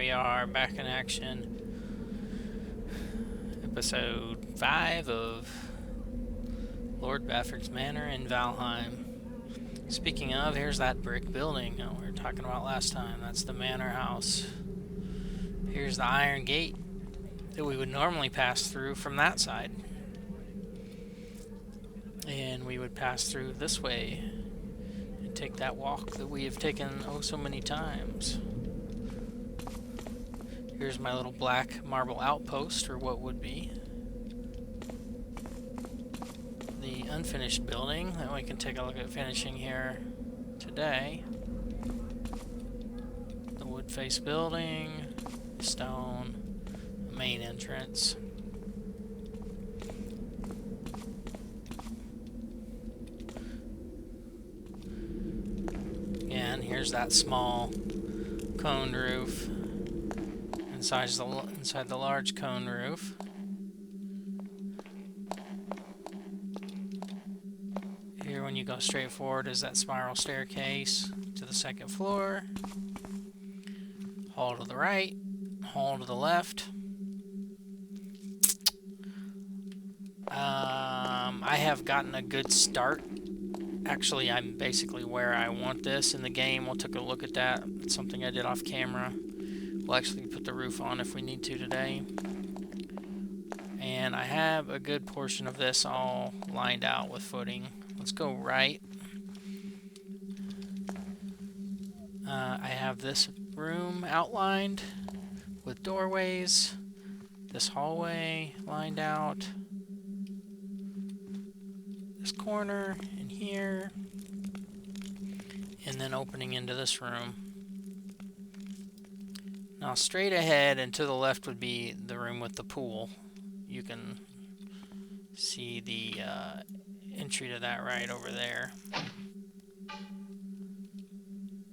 we are, back in action. Episode 5 of Lord Bafford's Manor in Valheim. Speaking of, here's that brick building we were talking about last time. That's the manor house. Here's the iron gate that we would normally pass through from that side. And we would pass through this way and take that walk that we have taken oh so many times. Here's my little black marble outpost, or what would be the unfinished building that we can take a look at finishing here today. The wood face building, stone, main entrance. Again, here's that small coned roof inside the large cone roof. Here, when you go straight forward, is that spiral staircase to the second floor. Hall to the right, hall to the left. I have gotten a good start. Actually, I'm basically where I want this in the game. We'll take a look at that. It's something I did off camera. We'll actually put the roof on if we need to today. And I have a good portion of this all lined out with footing. Let's go right. I have this room outlined with doorways. This hallway lined out. This corner in here. And then opening into this room. Now straight ahead and to the left would be the room with the pool. You can see the entry to that right over there.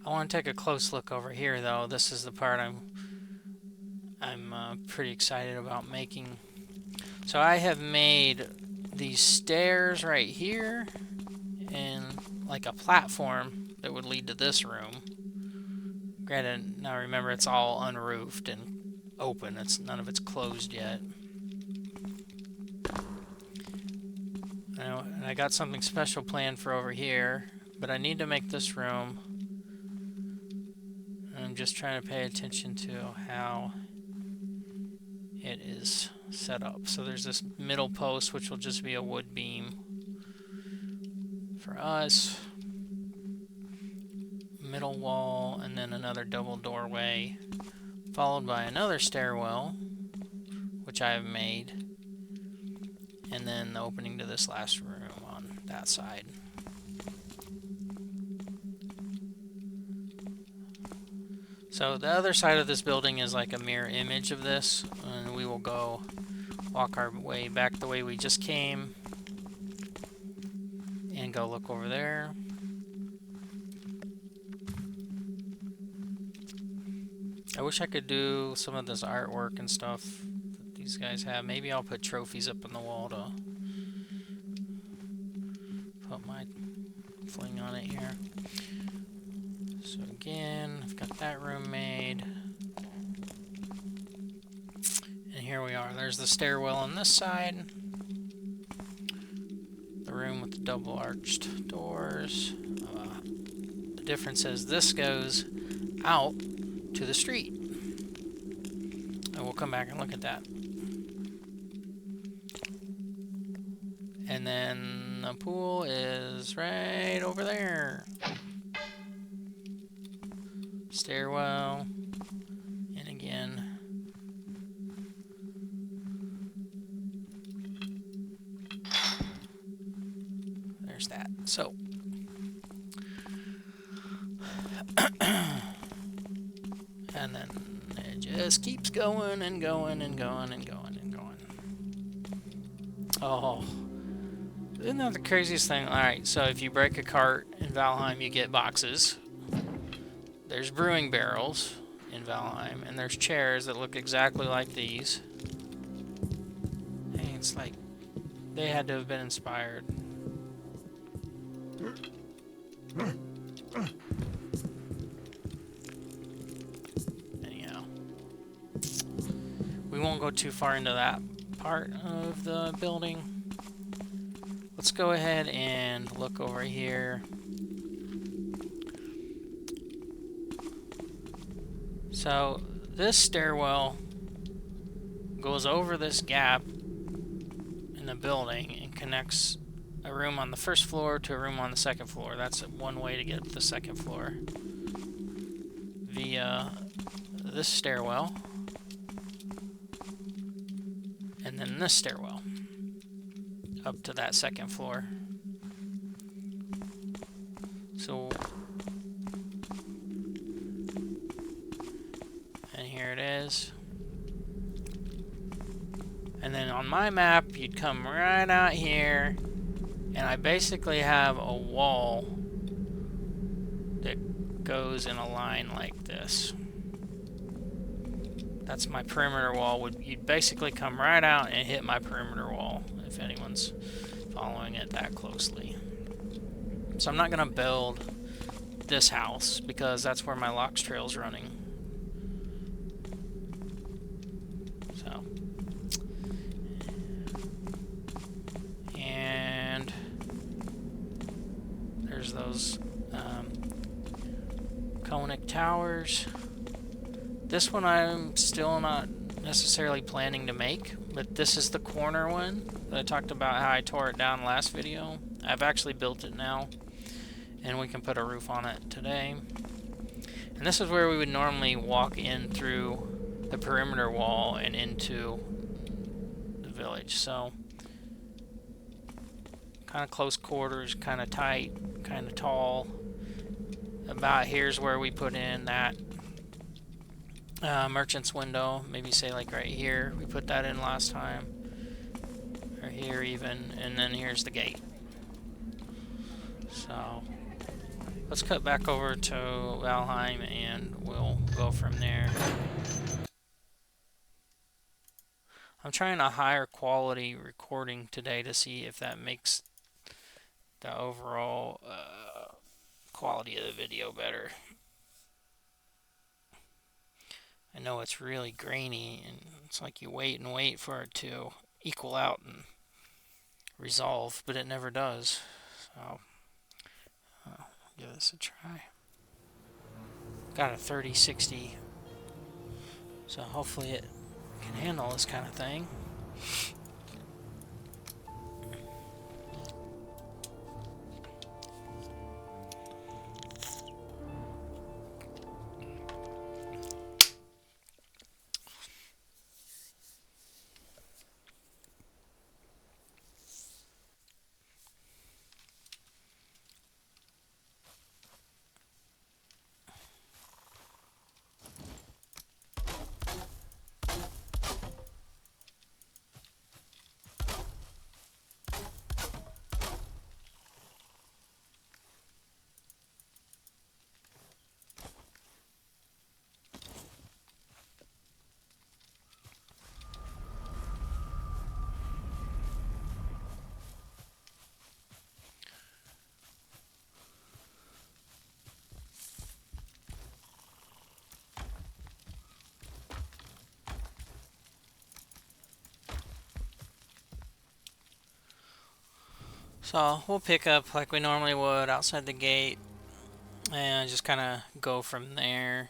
I want to take a close look over here though. This is the part I'm pretty excited about making. So I have made these stairs right here and like a platform that would lead to this room. Granted, now remember it's all unroofed and open. None of it's closed yet. And I got something special planned for over here, but I need to make this room. I'm just trying to pay attention to how it is set up. So there's this middle post, which will just be a wood beam for us. Middle wall, and then another double doorway, followed by another stairwell, which I have made, and then the opening to this last room on that side. So the other side of this building is like a mirror image of this, and we will go walk our way back the way we just came and go look over there. I wish I could do some of this artwork and stuff that these guys have. Maybe I'll put trophies up on the wall to put my fling on it here. So again, I've got that room made. And here we are. There's the stairwell on this side. The room with the double arched doors. The difference is this goes out to the street. And we'll come back and look at that. And then the pool is right over there. Stairwell. And again. There's that. So. And then it just keeps going and going and going and going and going. Oh. Isn't that the craziest thing? Alright, so if you break a cart in Valheim, you get boxes. There's brewing barrels in Valheim, and there's chairs that look exactly like these. Hey, it's like they had to have been inspired. Anyhow. won't go too far into that part of the building. Let's go ahead and look over here. So this stairwell goes over this gap in the building and connects a room on the first floor to a room on the second floor. That's one way to get up to the second floor via this stairwell and then this stairwell up to that second floor. So, and here it is. And then on my map, you'd come right out here, and I basically have a wall that goes in a line like this. That's my perimeter wall. You'd basically come right out and hit my perimeter wall, if anyone's following it that closely. So I'm not going to build this house, because that's where my Lox Trail's running. So. And there's those conic towers. This one I'm still not necessarily planning to make, but this is the corner one that I talked about how I tore it down last video. I've actually built it now, and we can put a roof on it today. And this is where we would normally walk in through the perimeter wall and into the village. So kind of close quarters, kind of tight, kind of tall. About here's where we put in that merchant's window. Maybe say like right here. We put that in last time. Or here even. And then here's the gate. So let's cut back over to Valheim and we'll go from there. I'm trying a higher quality recording today to see if that makes the overall quality of the video better. I know it's really grainy, and it's like you wait and wait for it to equal out and resolve, but it never does. So, I'll give this a try. Got a 3060, so hopefully it can handle this kind of thing. So we'll pick up like we normally would outside the gate and just kind of go from there.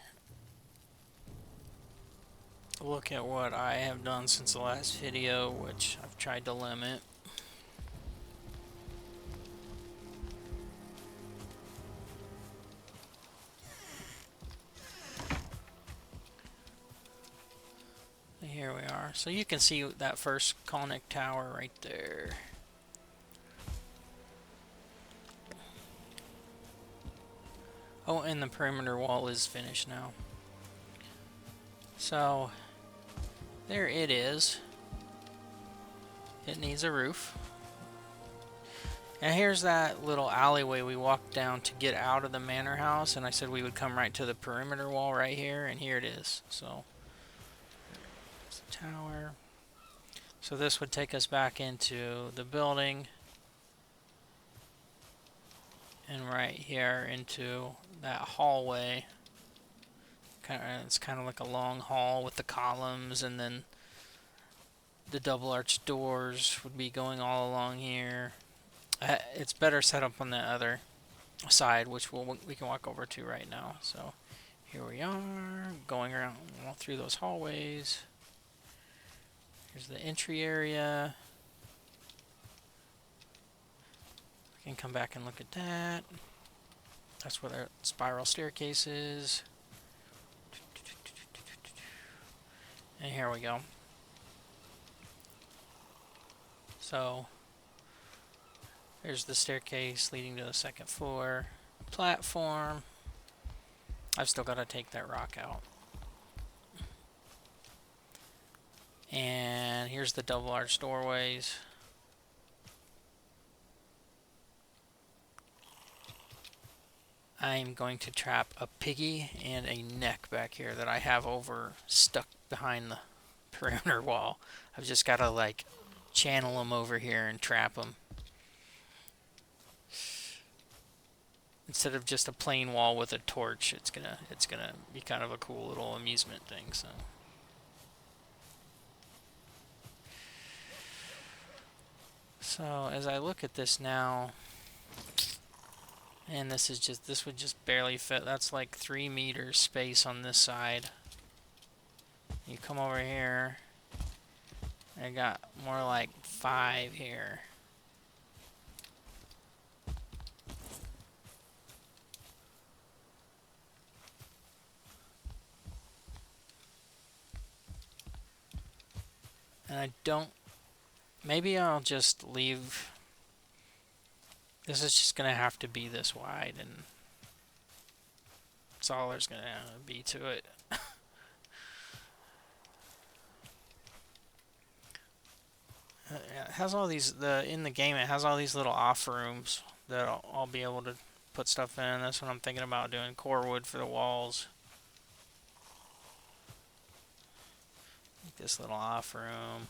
Look at what I have done since the last video, which I've tried to limit. Here we are. So you can see that first conic tower right there. Oh, and the perimeter wall is finished now. So there it is. It needs a roof. And here's that little alleyway we walked down to get out of the manor house, and I said we would come right to the perimeter wall right here, and here it is. So there's the tower. So this would take us back into the building, and right here into that hallway. It's kind of like a long hall with the columns, and then the double arch doors would be going all along here. It's better set up on the other side, which we can walk over to right now. So here we are, going around all through those hallways. Here's the entry area. We can come back and look at that. That's where the spiral staircase is. And here we go. So there's the staircase leading to the second floor platform. I've still got to take that rock out. And here's the double arch doorways. I'm going to trap a piggy and a neck back here that I have over stuck behind the perimeter wall. I've just got to like channel them over here and trap them. Instead of just a plain wall with a torch, it's gonna be kind of a cool little amusement thing. So as I look at this now, and this would just barely fit. That's like 3 meters space on this side. You come over here, I got more like 5 here. And I don't, maybe I'll just leave, this is just gonna have to be this wide, and that's all there's gonna be to it. It has all these, in the game it has all these little off rooms that I'll be able to put stuff in. That's what I'm thinking about doing, core wood for the walls. Like this little off room.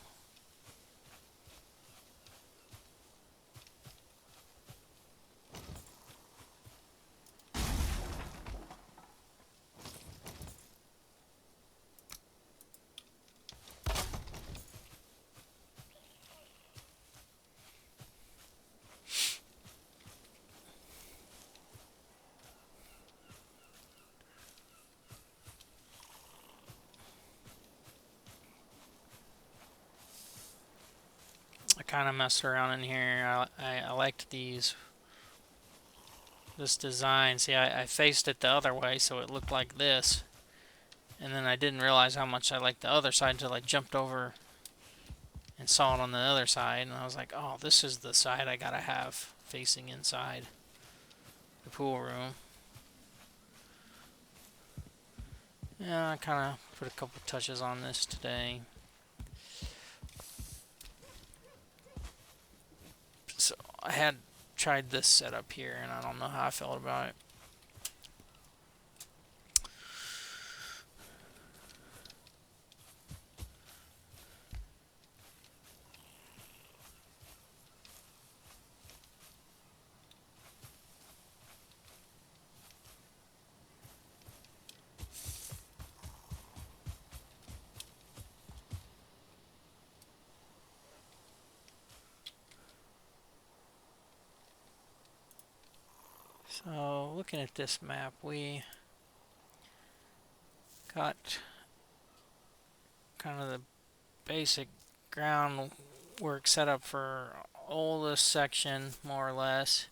I kind of messed around in here. I liked this design. See, I faced it the other way so it looked like this, and then I didn't realize how much I liked the other side until I jumped over and saw it on the other side, and I was like, oh, this is the side I gotta have facing inside the pool room. Yeah, I kind of put a couple touches on this today. So I had tried this setup here, and I don't know how I felt about it. So looking at this map, we got kind of the basic groundwork set up for all this section, more or less.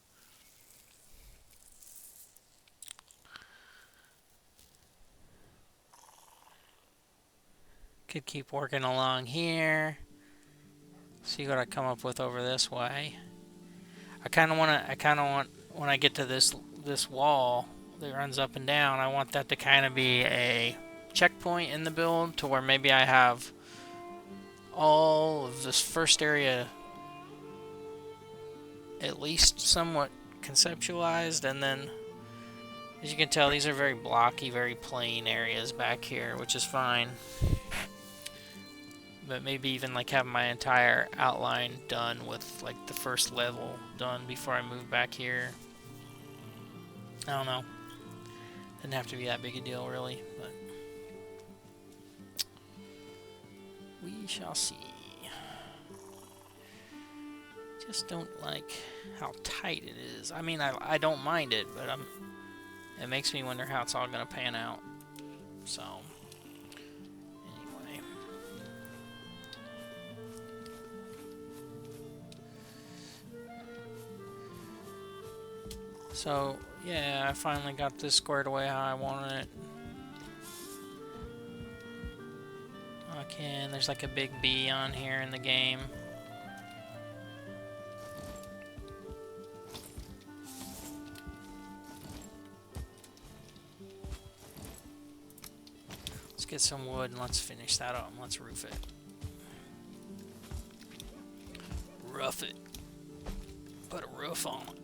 Could keep working along here. See what I come up with over this way. I kind of want when I get to this wall that runs up and down, I want that to kind of be a checkpoint in the build, to where maybe I have all of this first area at least somewhat conceptualized, and then as you can tell, these are very blocky, very plain areas back here, which is fine. But maybe even like have my entire outline done with like the first level done before I move back here. I don't know. Didn't have to be that big a deal, really, but we shall see. Just don't like how tight it is. I mean, I don't mind it, but it makes me wonder how it's all going to pan out. So, anyway. So, yeah, I finally got this squared away how I wanted it. Okay, and there's like a big B on here in the game. Let's get some wood and let's finish that up and let's roof it. Rough it. Put a roof on it.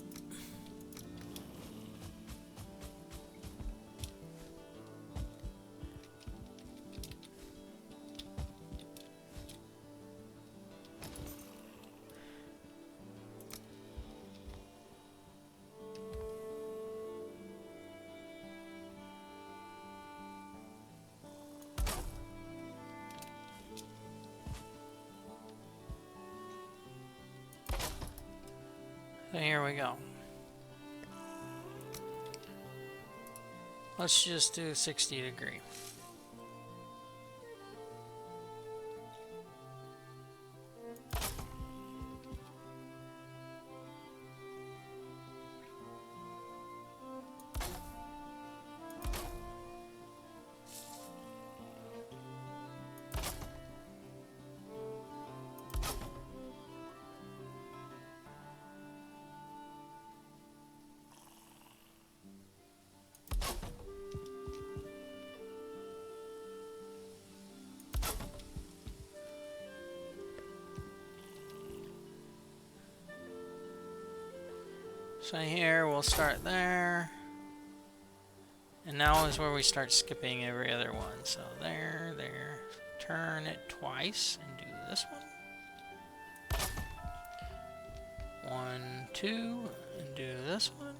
So here we go. Let's just do 60 degree. So here we'll start there. And now is where we start skipping every other one. So there, there. Turn it twice and do this one. 1, 2, and do this one.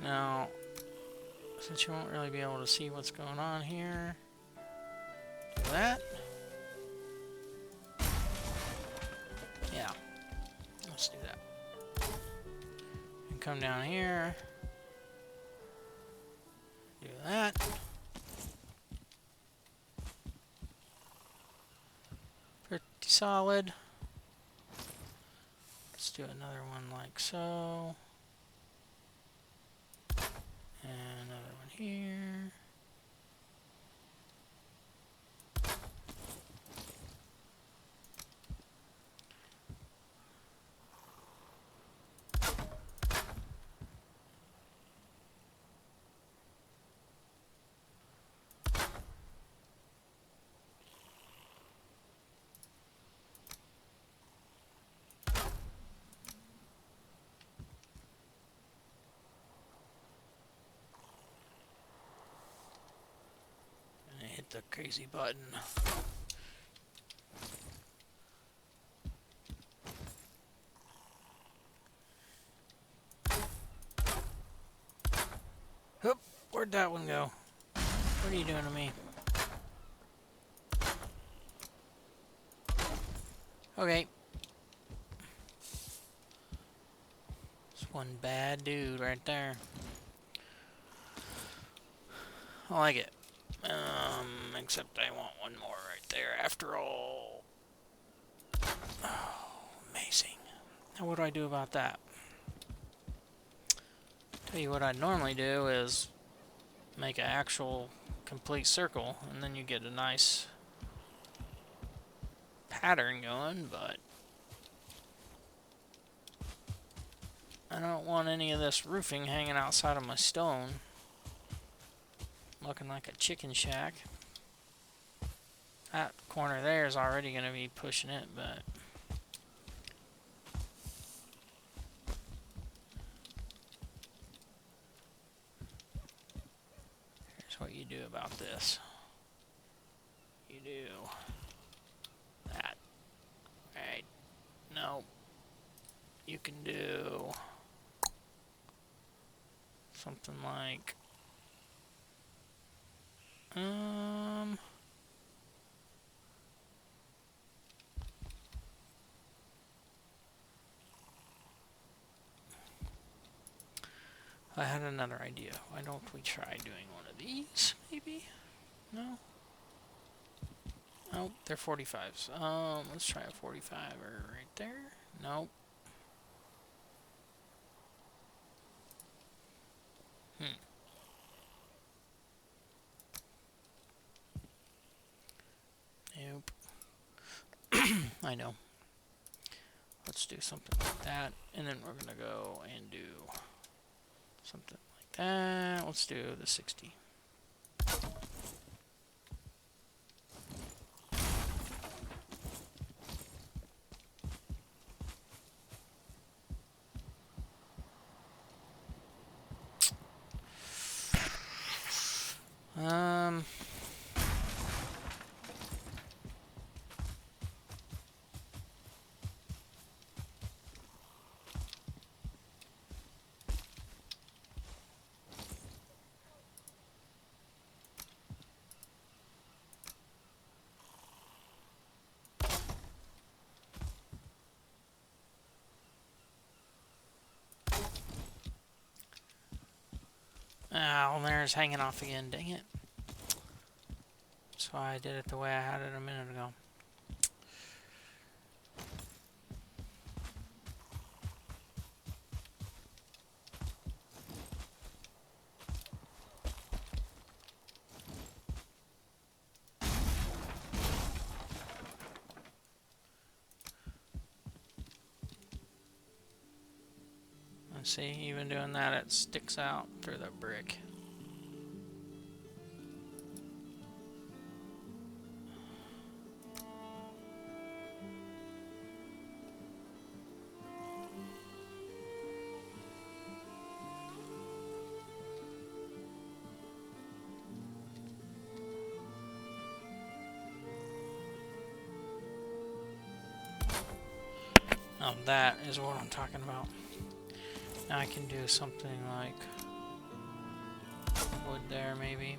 Now, since you won't really be able to see what's going on here, do that. Yeah, let's do that. And come down here, do that. Pretty solid. Let's do another one like so. And another one here. Hit the crazy button. Oop, where'd that one go? What are you doing to me? Okay. It's one bad dude right there. I like it. Except I want one more right there after all. Oh, amazing. Now what do I do about that? Tell you what I'd normally do is make an actual complete circle, and then you get a nice pattern going, but I don't want any of this roofing hanging outside of my stone, looking like a chicken shack. That corner there is already going to be pushing it, but here's what you do about this. You do that. Right. No. You can do something like Um, I had another idea. Why don't we try doing one of these, maybe? No? Oh, they're 45s. Let's try a 45 right there. Nope. Nope. I know. Let's do something like that, and then we're gonna go and do something like that. Let's do the 60. Um, oh, there's hanging off again. Dang it. That's why I did it the way I had it a minute ago. And see, even doing that, it sticks out through the brick. Now that is what I'm talking about. Now I can do something like wood there, maybe.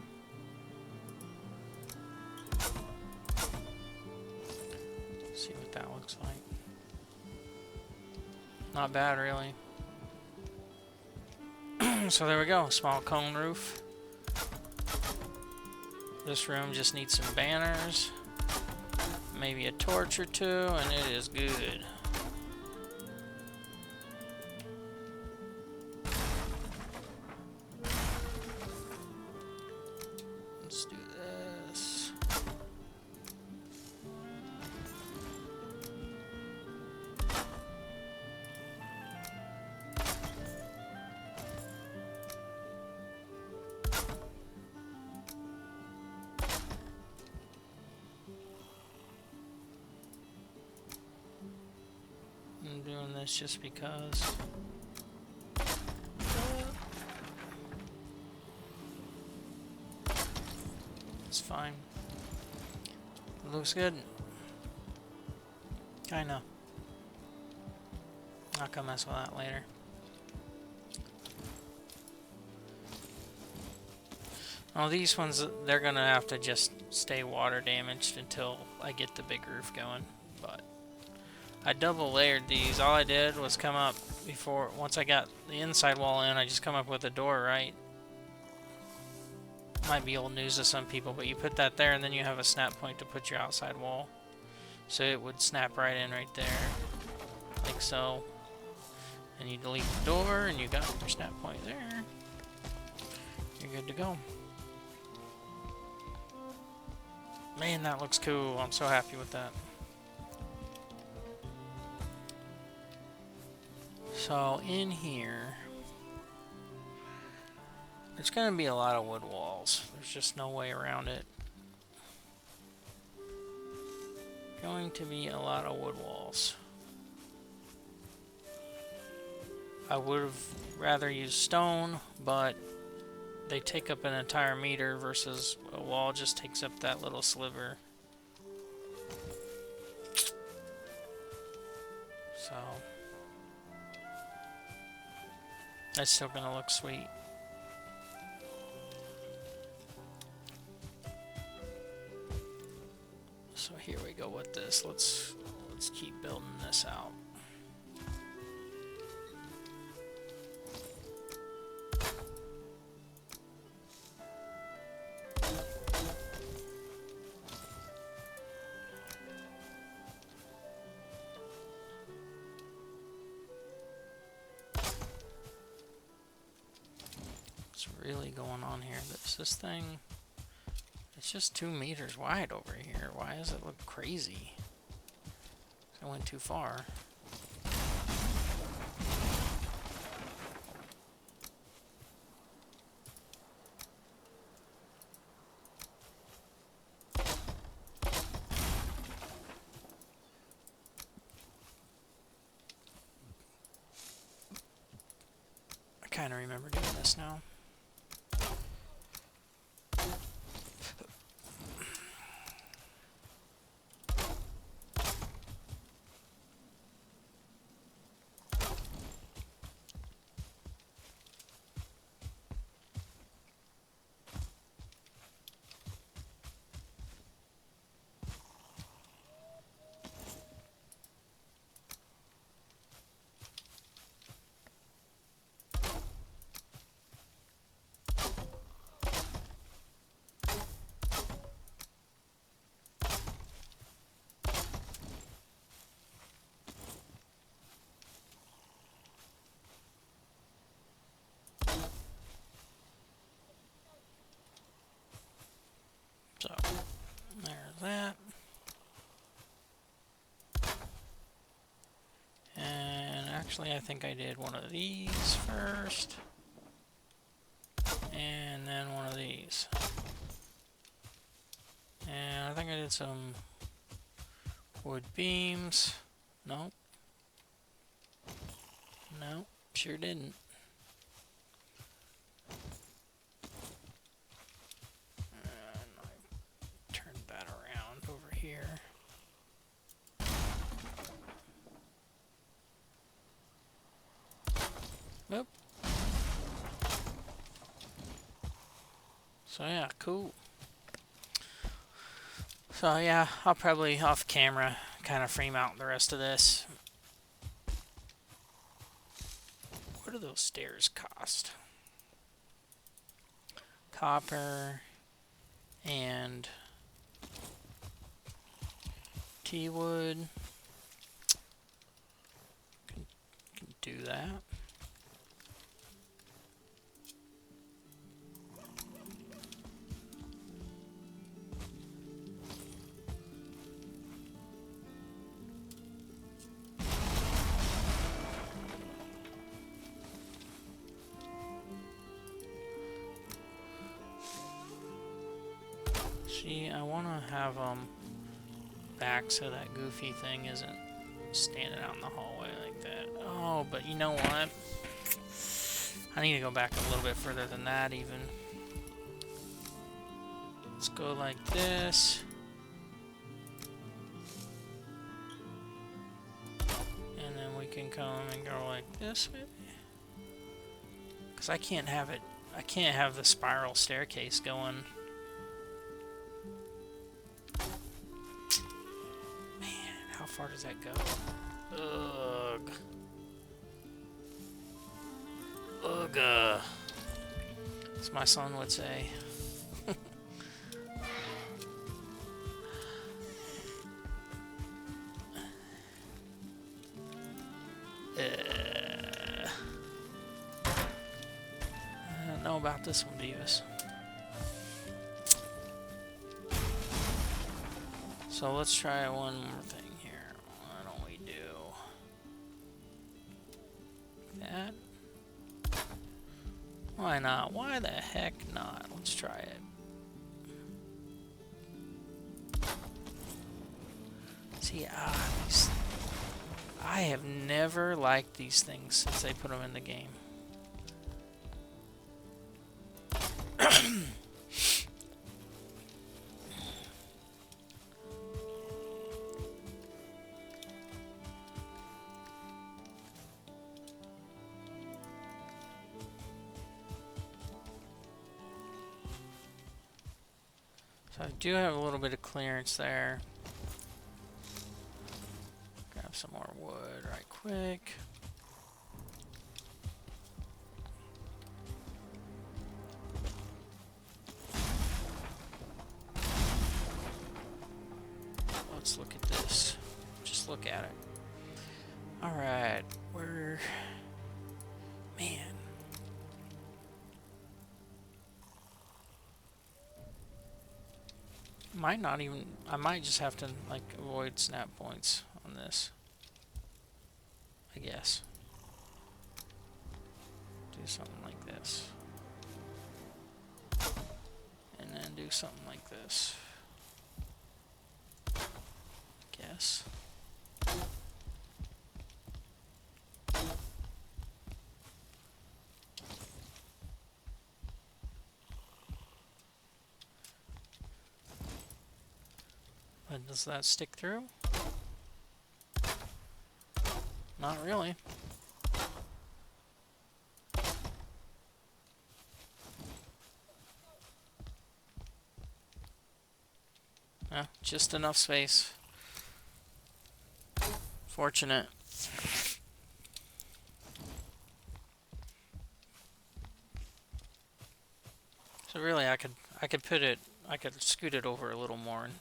See what that looks like. Not bad, really. So there we go, small cone roof. This room just needs some banners, maybe a torch or two, and it is good. Let's do this. I'm doing this just because. It's fine. It looks good. Kinda. Not gonna mess with that later. Well, these ones, they're gonna have to just stay water damaged until I get the big roof going. But I double layered these. All I did was come up before, once I got the inside wall in, I just come up with a door, right? Might be old news to some people, but you put that there and then you have a snap point to put your outside wall. So it would snap right in right there, like so. And you delete the door and you got your snap point there. You're good to go. Man, that looks cool. I'm so happy with that. So in here, there's going to be a lot of wood walls. There's just no way around it. Going to be a lot of wood walls. I would have rather used stone, but they take up an entire meter versus a wall just takes up that little sliver. So that's still gonna look sweet. this. Let's keep building this out. What's really going on here? This thing, it's just 2 meters wide over here. Why does it look crazy? I went too far. I kind of remember doing this now. So, there's that. And actually, I think I did one of these first. And then one of these. And I think I did some wood beams. Nope. Nope, sure didn't. That around over here. Oop. So yeah, cool. So yeah, I'll probably off camera kind of frame out the rest of this. What do those stairs cost? Copper and T-wood. Can do that. See, I want to have them back so that goofy thing isn't standing out in the hallway like that. Oh, but you know what? I need to go back a little bit further than that even. Let's go like this. And then we can come and go like this maybe. Because I can't have it, I can't have the spiral staircase going. How far does that go? Ugh. Ugh. As my son would say. I don't know about this one, Beavis. So let's try one more thing. That? Why not? Why the heck not? Let's try it. See, I have never liked these things since they put them in the game. So I do have a little bit of clearance there. some more wood right quick. Let's look at this. Just look at it. Alright, we're... Man. Might not even... I might just have to, like, avoid snap points on this. I guess. Do something like this. And then do something like this. Guess. But does that stick through? Not really. Just enough space. Fortunate. So really, I could put it, I could scoot it over a little more and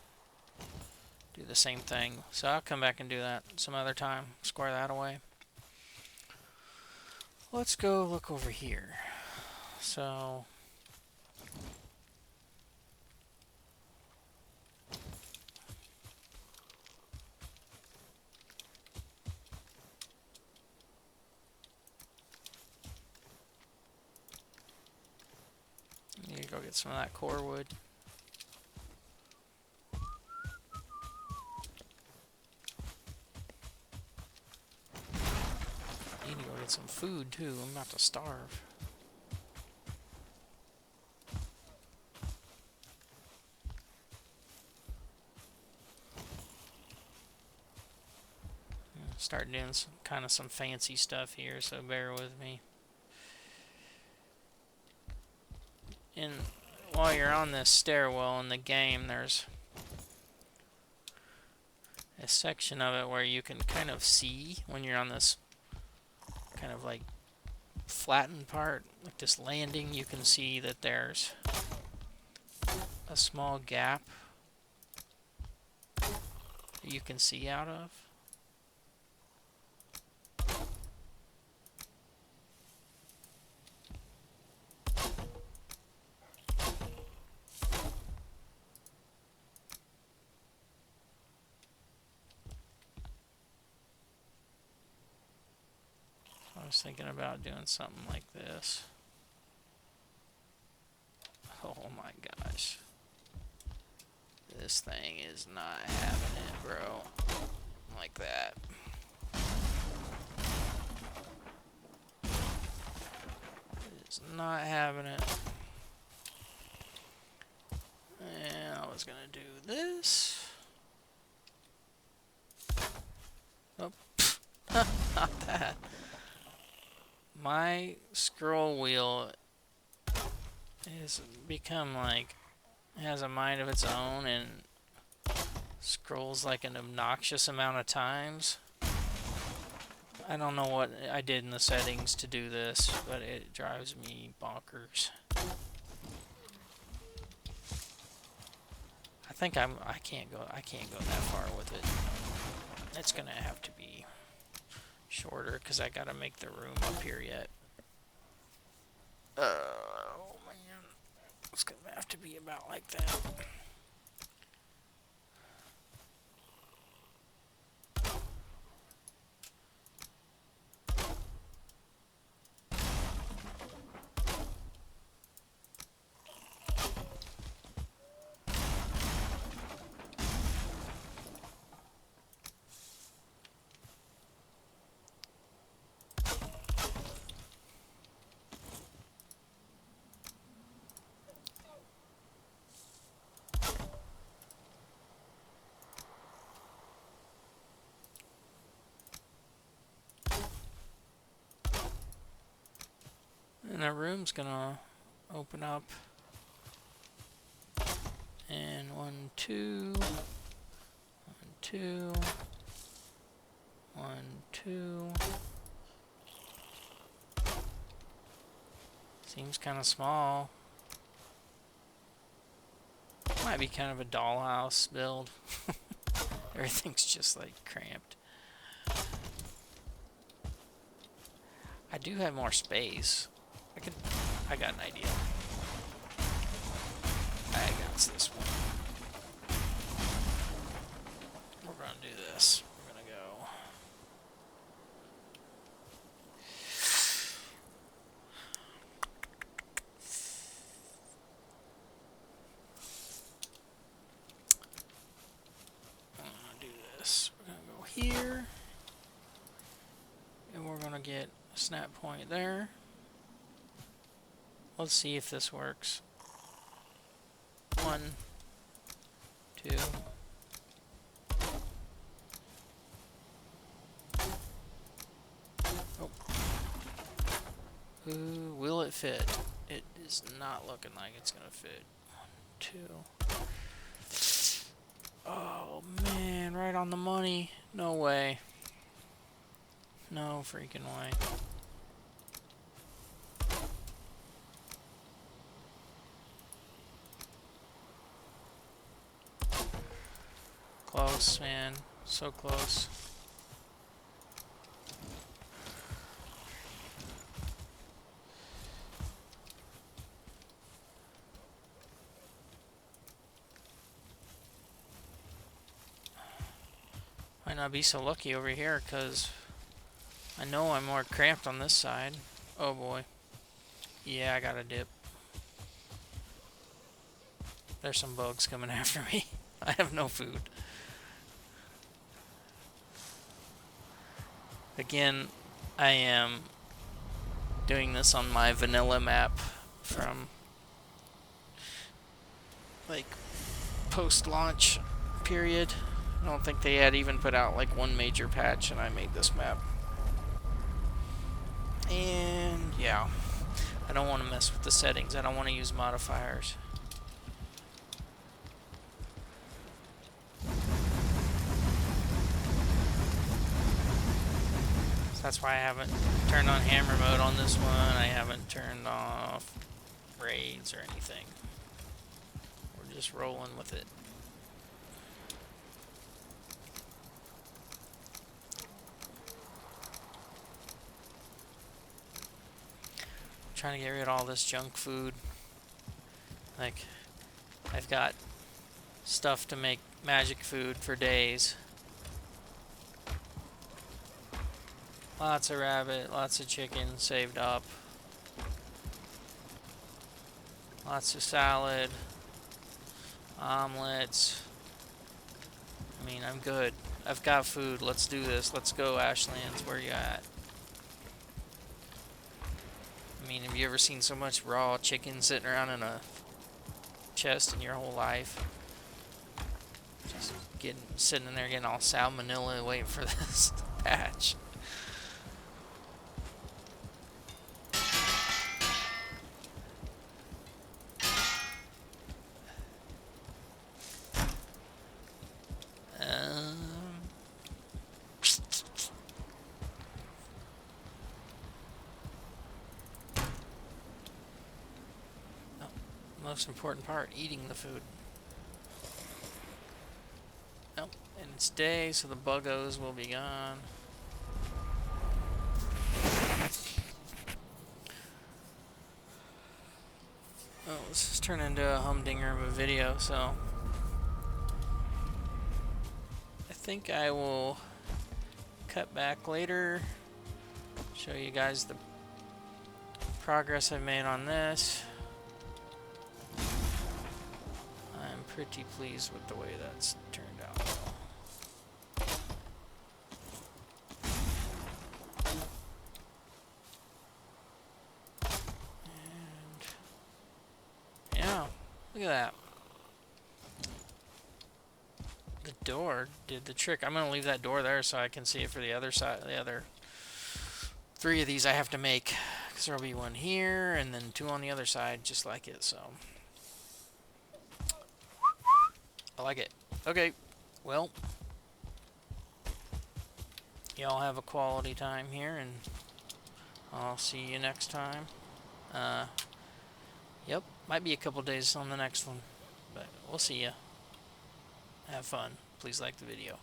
do the same thing. So I'll come back and do that some other time. Square that away. Let's go look over here. So need to go get some of that core wood. Need to go get some food too. I'm about to starve. Start doing some kind of some fancy stuff here, so bear with me. And while you're on this stairwell in the game, there's a section of it where you can kind of see when you're on this kind of like flattened part, like this landing, you can see that there's a small gap that you can see out of. I was thinking about doing something like this. Oh my gosh. This thing is not having it, bro. Like that. It's not having it. And I was gonna do this. Oh, not that. My scroll wheel has become like, has a mind of its own and scrolls like an obnoxious amount of times. I don't know what I did in the settings to do this, but it drives me bonkers. I think I can't go that far with it. It's gonna have to be shorter because I gotta make the room up here yet. Oh man, it's gonna have to be about like that. And our room's gonna open up. And 1, 2, 1, 2, 2. Seems kind of small. Might be kind of a dollhouse build. Everything's just like cramped. I do have more space. I got an idea. I got this one. We're gonna do this. We're gonna go. I'm gonna do this. We're gonna go here. And we're gonna get a snap point there. Let's see if this works. 1, 2. Oh. Ooh, will it fit? It is not looking like it's gonna fit. 1, 2. Oh man, right on the money. No way. No freaking way. Close, man. So close. Might not be so lucky over here, because I know I'm more cramped on this side. Oh boy. Yeah, I got a dip. There's some bugs coming after me. I have no food. Again, I am doing this on my vanilla map from like post-launch period. I don't think they had even put out like one major patch, and I made this map. And yeah, I don't want to mess with the settings. I don't want to use modifiers. So that's why I haven't turned on hammer mode on this one. I haven't turned off raids or anything. We're just rolling with it. Trying to get rid of all this junk food. Like, I've got stuff to make magic food for days. Lots of rabbit, lots of chicken saved up. Lots of salad. Omelets. I mean, I'm good. I've got food. Let's do this. Let's go, Ashlands. Where you at? I mean, have you ever seen so much raw chicken sitting around in a chest in your whole life? Just sitting in there getting all salmonella waiting for this patch. Most important part, eating the food. Oh, and it's day, so the buggos will be gone. Oh, this has turned into a humdinger of a video, so I think I will cut back later, show you guys the progress I've made on this. I'm pretty pleased with the way that's turned out. And yeah, look at that. The door did the trick. I'm gonna leave that door there so I can see it for the other side. The other 3 of these I have to make, because there'll be 1 here and then 2 on the other side, just like it. So I like it. Okay, well, y'all have a quality time here, and I'll see you next time. Yep, might be a couple days on the next one, but we'll see ya. Have fun. Please like the video.